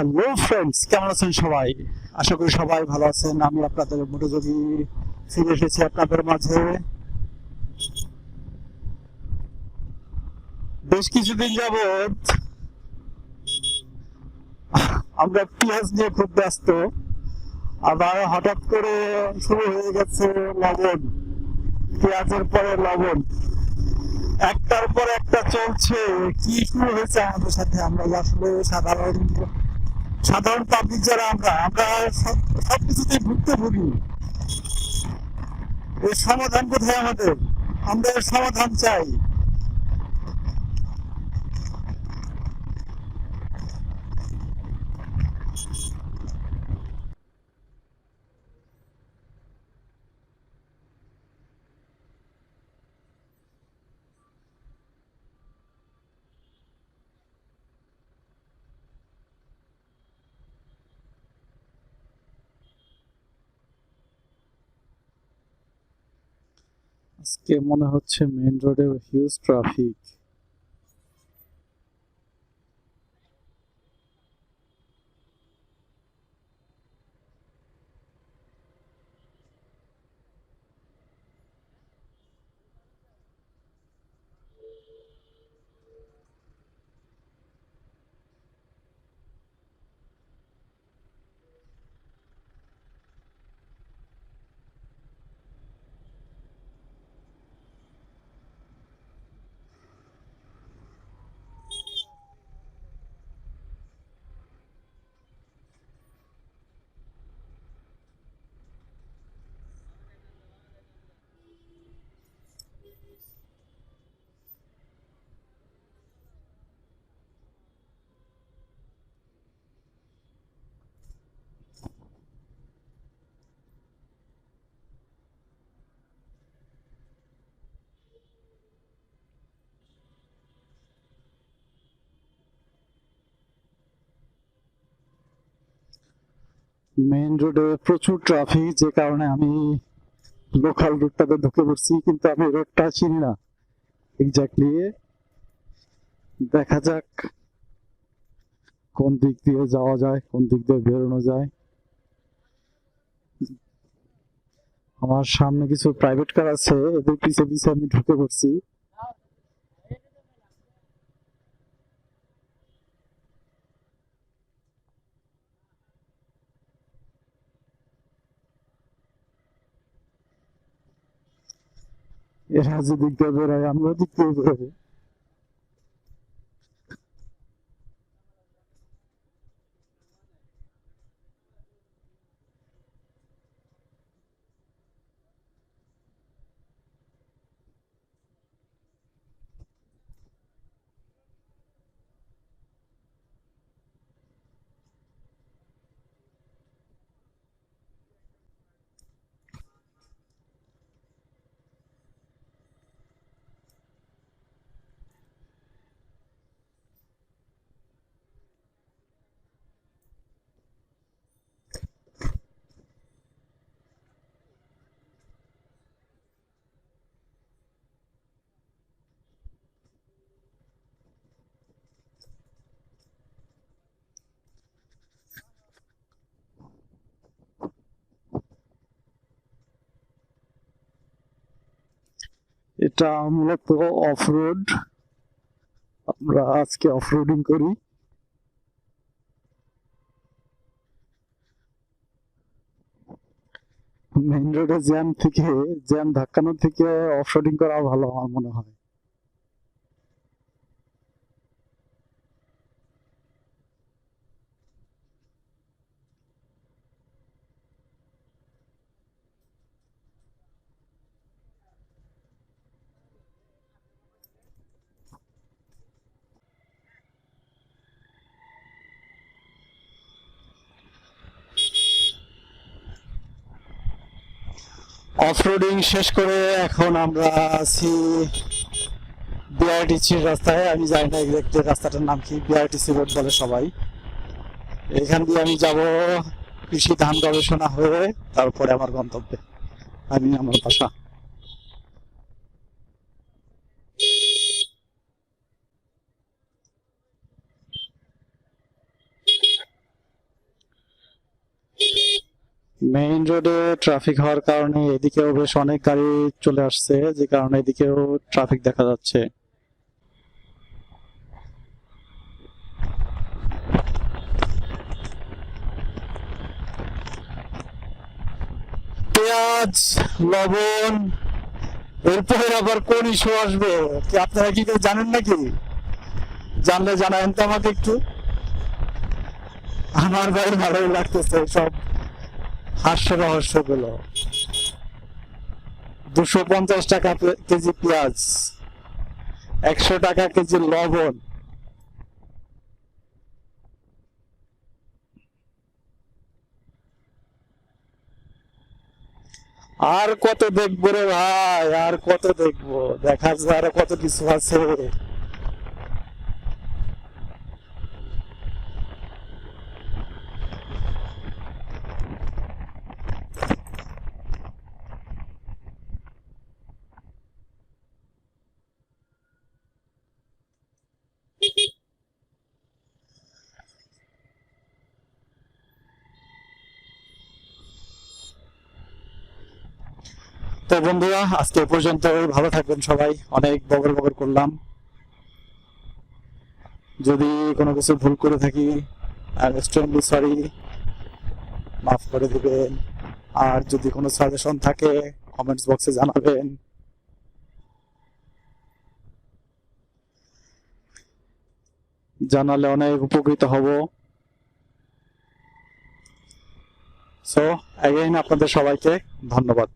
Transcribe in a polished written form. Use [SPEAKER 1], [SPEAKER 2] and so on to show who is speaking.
[SPEAKER 1] Hello friends, কেমন আছেন সবাই? আশা করি সবাই ভালো আছেন। আমি আপনাদের মোটোযোগী ফিরে এসেছি আপনাদের মাঝে। বেশ কিছুদিন যাবৎ আমরা পেঁয়াজ নিয়ে খুব ব্যস্ত। আবার হঠাৎ করে শুরু হয়ে গেছে লবণ। পেঁয়াজের পরে লবণ, একটার পর একটা চলছে। কি শুরু হয়েছে আমাদের সাথে? আমরা আসলে সাধারণ সাধারণ পাবলিক যারা আমরা আমরা সবকিছুতেই ভুক্তভোগী। এর সমাধান কোথায় আমাদের? আমরা এর সমাধান চাই। আজকে মনে হচ্ছে মেইন রোডে হিউজ ট্রাফিক। মেইন রোডে প্রচুর ট্রাফিক, যে কারণে আমি লোকাল রোডটাতে ঢুকে পড়ছি, কিন্তু আমি রোডটা চিনি না এক্স্যাক্টলি। দেখা যাক কোন দিক দিয়ে যাওয়া যায়, কোন দিক দিয়ে বেরোনো যায়। আমার সামনে কিছু প্রাইভেট কার আছে, এদের পিছে পিছে আমি ঢুকে পড়ছি। এরা যে দিক দিয়ে বেরোয় আমরা দিক দিয়ে বেরোবো। এটা মূলত অফ রোড, আমরা আজকে অফ রোডিং করি। মেইন রোডে জ্যাম ধাক্কানোর থেকে অফ রোডিং করা ভালো আমার মনে হয়। অফ রোডিং শেষ করে এখন আমরা আছি বিআরটিসির রাস্তায়। আমি জানি না এক্সাক্ট রাস্তাটার নাম কি, বিআরটিসি রোড বলে সবাই। এখান দিয়ে আমি যাব কৃষি ধান গবেষণা হয়ে, তারপরে আমার গন্তব্যে, আমি আমার বাসা। মেইন রোডে ট্রাফিক হওয়ার কারণে এদিকেও বেশ অনেক গাড়ি চলে আসছে, যে কারণে এদিকেও ট্রাফিক দেখা যাচ্ছে। পেঁয়াজ, লবণ, এরপরে আবার কোন ইস্যু আসবে কি আপনারা কি কেউ জানেন নাকি? জানলে জানাবেন তো আমাকে একটু। আমার ভাই ভালোই লাগতেছে সব হাস্য রহস্য গুলো। 250 টাকা কেজি পেঁয়াজ, 100 টাকা কেজি লবণ। আর কত দেখবো রে ভাই, আর কত দেখবো, দেখার আর কত কিছু আছে। তো বন্ধুরা, আজকে এ পর্যন্ত। ভালো থাকবেন সবাই। অনেক বগর বগর করলাম। যদি কোনো কিছু ভুল করে থাকি, এক্সট্রিমলি সরি, মাফ করে দিবেন। আর যদি কোনো সাজেশন থাকে কমেন্টস বক্সে জানাবেন। জানালে অনেক উপকৃত হব। সো অ্যাগেইন আপনাদের সবাইকে ধন্যবাদ।